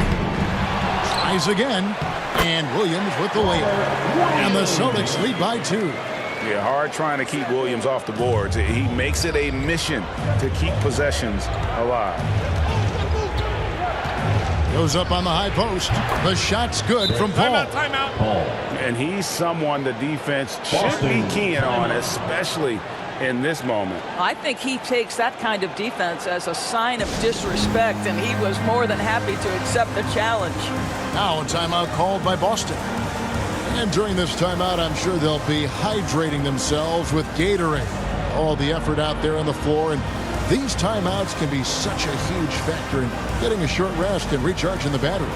Speaker 1: Tries again. And Williams with the layup. And the Celtics lead by 2.
Speaker 7: Yeah, hard trying to keep Williams off the boards. He makes it a mission to keep possessions alive.
Speaker 1: Goes up on the high post. The shot's good from Paul.
Speaker 7: Timeout. And he's someone the defense should be keying on, especially in this moment.
Speaker 4: I think he takes that kind of defense as a sign of disrespect, and he was more than happy to accept the challenge.
Speaker 1: Now a timeout called by Boston. And during this timeout, I'm sure they'll be hydrating themselves with Gatorade. All the effort out there on the floor, and these timeouts can be such a huge factor in getting a short rest and recharging the battery.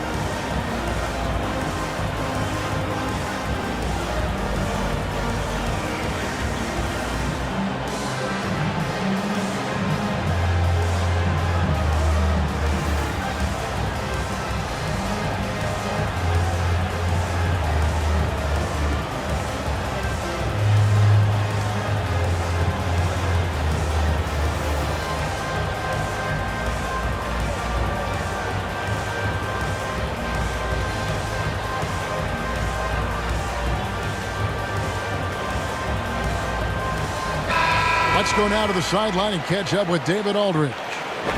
Speaker 1: Let's go now to the sideline and catch up with David Aldridge.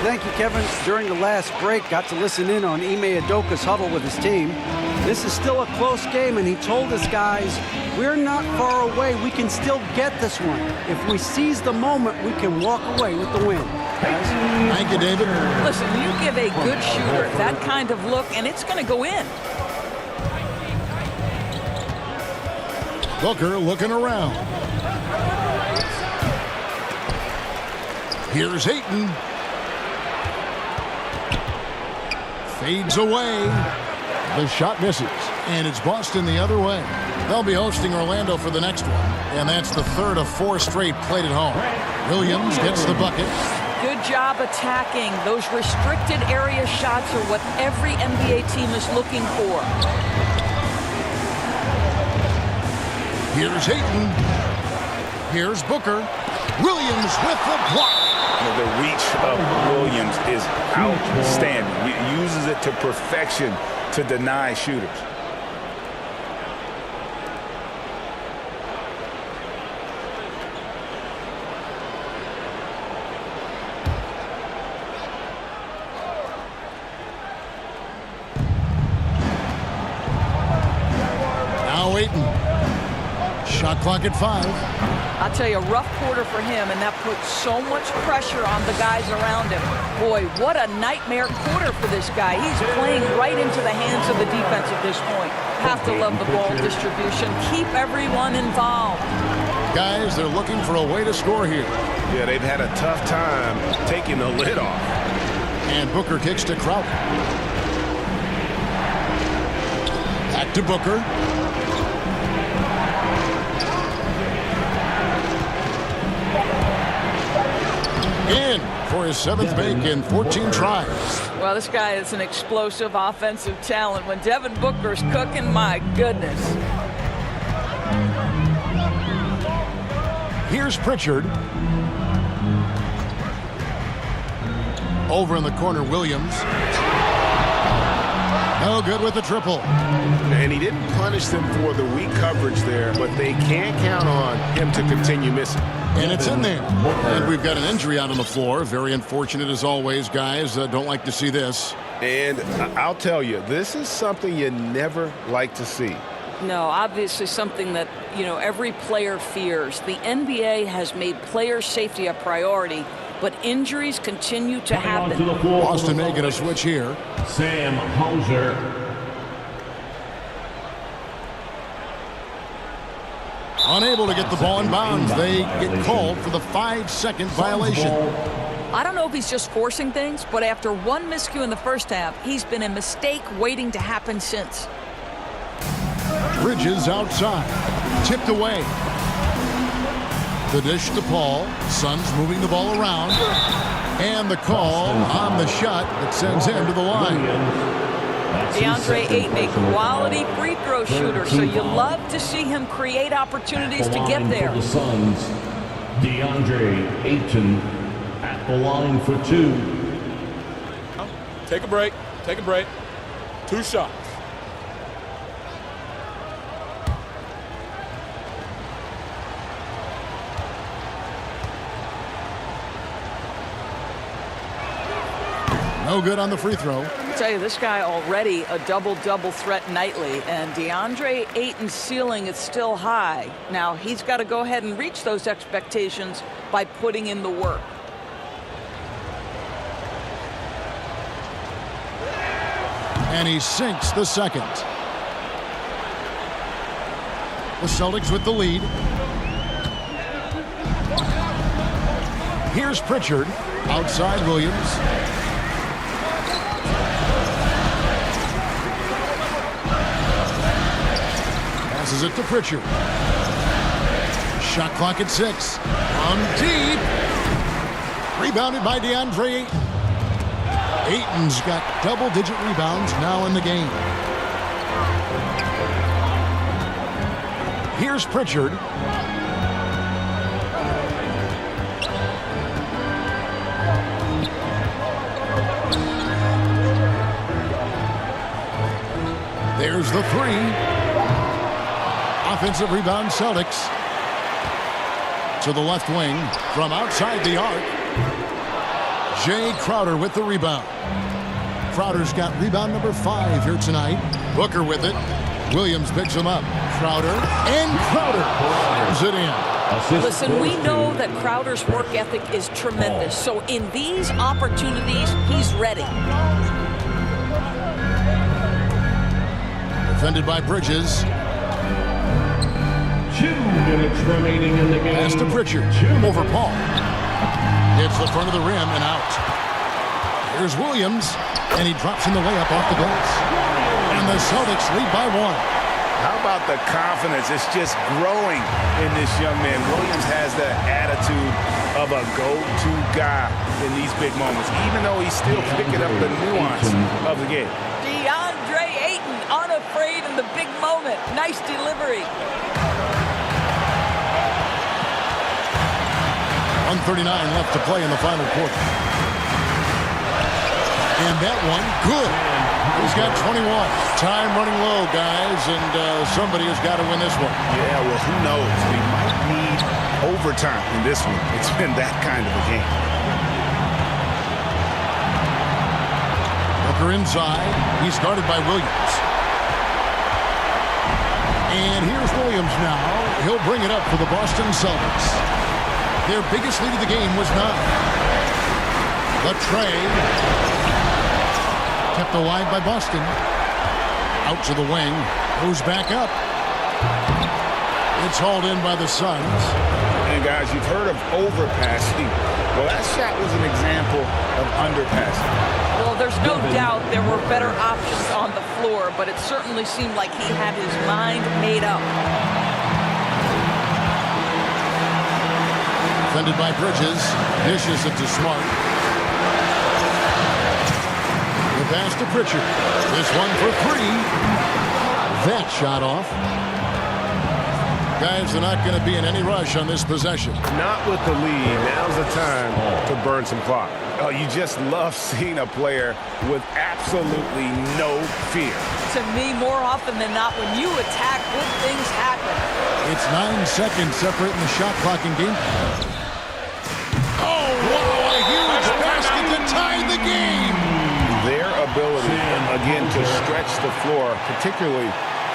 Speaker 3: Thank you, Kevin. During the last break, got to listen in on Ime Udoka's huddle with his team. This is still a close game, and he told his guys, we're not far away. We can still get this one. If we seize the moment, we can walk away with the win. Guys?
Speaker 1: Thank you, David.
Speaker 4: Listen, you give a good shooter that kind of look, and it's going to go in.
Speaker 1: Booker looking around. Here's Ayton. Fades away. The shot misses. And it's Boston the other way. They'll be hosting Orlando for the next one. And that's the third of 4 straight played at home. Williams gets the bucket.
Speaker 4: Good job attacking. Those restricted area shots are what every NBA team is looking for.
Speaker 1: Here's Ayton. Here's Booker. Williams with the block.
Speaker 7: The reach of Williams is outstanding. He uses it to perfection to deny shooters.
Speaker 1: Now Ayton. Shot clock at 5.
Speaker 4: I'll tell you, a rough quarter for him, and that puts so much pressure on the guys around him. Boy, what a nightmare quarter for this guy. He's playing right into the hands of the defense at this point. Have to love the ball distribution. Keep everyone involved.
Speaker 1: Guys, they're looking for a way to score here.
Speaker 7: Yeah, they've had a tough time taking the lid off.
Speaker 1: And Booker kicks to Crowder. Back to Booker. In for his 7th make in 14 tries.
Speaker 4: Well, this guy is an explosive offensive talent. When Devin Booker's cooking, my goodness.
Speaker 1: Here's Pritchard. Over in the corner, Williams. No good with the triple.
Speaker 7: And he didn't punish them for the weak coverage there, but they can't count on him to continue missing.
Speaker 1: And it's in there. And we've got an injury out on the floor. Very unfortunate as always, guys. Don't like to see this.
Speaker 7: And I'll tell you, this is something you never like to see.
Speaker 4: No, obviously something that, every player fears. The NBA has made player safety a priority, but injuries continue to happen.
Speaker 1: Boston making a switch here.
Speaker 6: Sam Hauser.
Speaker 1: Unable to get the ball in bounds. They get called for the 5-second violation.
Speaker 4: I don't know if he's just forcing things, but after one miscue in the first half, he's been a mistake waiting to happen since.
Speaker 1: Bridges outside. Tipped away. The dish to Paul. Suns moving the ball around. And the call on the shot that sends him to the line.
Speaker 4: DeAndre Ayton, a quality free throw shooter, so you love to see him create opportunities to get there.
Speaker 6: For the Suns, DeAndre Ayton at the line for 2.
Speaker 12: Take a break. Take a break. 2 shots.
Speaker 1: No good on the free throw.
Speaker 4: I tell you, this guy already a double-double threat nightly, and DeAndre Ayton's ceiling is still high. Now, he's got to go ahead and reach those expectations by putting in the work.
Speaker 1: And he sinks the second. The Celtics with the lead. Here's Pritchard. Outside Williams. Passes it to Pritchard. Shot clock at 6. From deep. Rebounded by DeAndre Ayton. Ayton's got double-digit rebounds now in the game. Here's Pritchard. There's the 3. Offensive rebound, Celtics. To the left wing from outside the arc. Jay Crowder with the rebound. Crowder's got rebound number 5 here tonight. Booker with it. Williams picks him up. Crowder and Crowder slams it in.
Speaker 4: Listen, we know that Crowder's work ethic is tremendous. So in these opportunities, he's ready.
Speaker 1: Defended by Bridges.
Speaker 6: 2 minutes remaining in the game.
Speaker 1: Pass to Pritchard. Over Paul. Hits the front of the rim and out. Here's Williams. And he drops in the layup off the glass. And the Celtics lead by 1.
Speaker 7: How about the confidence? It's just growing in this young man. Williams has the attitude of a go-to guy in these big moments, even though he's still picking up the nuance of the game.
Speaker 4: DeAndre Ayton, unafraid in the big moment. Nice delivery.
Speaker 1: 1:39 left to play in the final quarter. And that one, good. He's got 21. Time running low, guys, and somebody has got to win this one.
Speaker 7: Yeah, well, who knows? We might need overtime in this one. It's been that kind of a game.
Speaker 1: Booker inside. He's guarded by Williams. And here's Williams now. He'll bring it up for the Boston Celtics. Their biggest lead of the game was 9. The tray. Kept alive by Boston. Out to the wing. Goes back up. It's hauled in by the Suns.
Speaker 7: And guys, you've heard of overpassing. Well, that shot was an example of underpassing.
Speaker 4: Well, there's no doubt there were better options on the floor, but it certainly seemed like he had his mind made up.
Speaker 1: Defended by Bridges. Dishes it to Smart. The pass to Pritchard. This one for 3. That shot off. Guys are not going to be in any rush on this possession.
Speaker 7: Not with the lead. Now's the time to burn some clock. Oh, you just love seeing a player with absolutely no fear.
Speaker 4: To me, more often than not, when you attack, good things happen.
Speaker 1: It's 9 seconds separating the shot clock and game. Oh, wow, a huge basket to tie the game.
Speaker 7: Their ability, again, to stretch the floor, particularly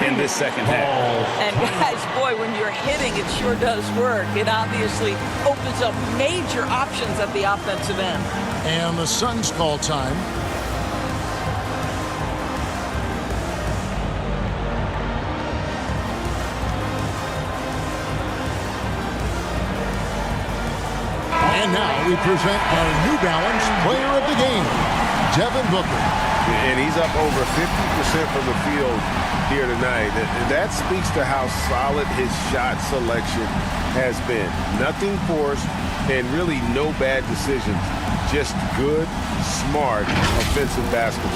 Speaker 7: in this second half.
Speaker 4: And guys, boy, when you're hitting, it sure does work. It obviously opens up major options at the offensive end.
Speaker 1: And the Suns call time. And now we present our New Balance Player of the Game, Devin Booker.
Speaker 7: And he's up over 50% from the field here tonight. That speaks to how solid his shot selection has been. Nothing forced and really no bad decisions. Just good, smart, offensive basketball.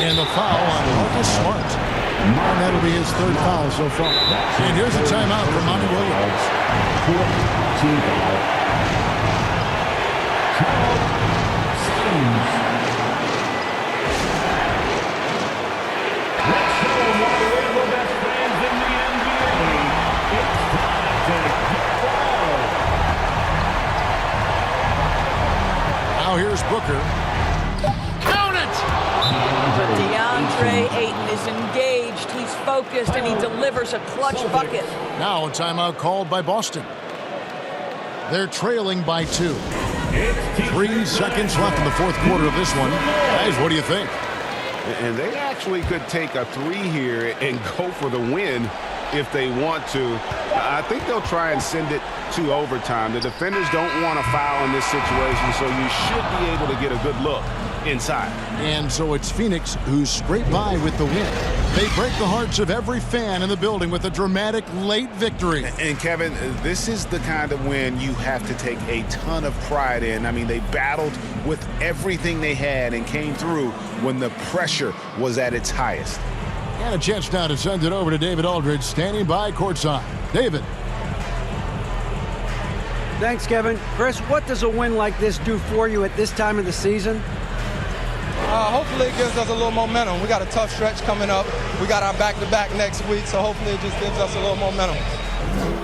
Speaker 1: And the foul on Marcus Smart. And that'll be his third foul so far. And here's a timeout for Monty Williams. Now here's Booker.
Speaker 4: DeAndre Ayton is engaged, he's focused, and he delivers a clutch bucket.
Speaker 1: Now a timeout called by Boston. They're trailing by 2. 3 seconds left in the fourth quarter of this one. Guys, what do you think?
Speaker 7: And they actually could take a 3 here and go for the win if they want to. I think they'll try and send it to overtime. The defenders don't want to foul in this situation, so you should be able to get a good look inside.
Speaker 1: And so it's Phoenix who scraped by with the win. They break the hearts of every fan in the building with a dramatic late victory.
Speaker 7: And Kevin, this is the kind of win you have to take a ton of pride in. I mean, they battled with everything they had and came through when the pressure was at its highest.
Speaker 1: And a chance now to send it over to David Aldridge, standing by courtside. David.
Speaker 3: Thanks, Kevin. Chris, what does a win like this do for you at this time of the season?
Speaker 13: Hopefully it gives us a little momentum. We got a tough stretch coming up. We got our back-to-back next week, so hopefully it just gives us a little momentum.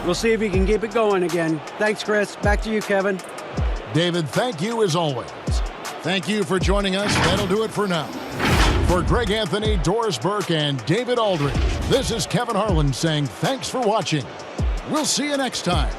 Speaker 3: We'll see if you can keep it going again. Thanks, Chris. Back to you, Kevin.
Speaker 1: David, thank you as always. Thank you for joining us. That'll do it for now. For Greg Anthony, Doris Burke, and David Aldridge, this is Kevin Harlan saying thanks for watching. We'll see you next time.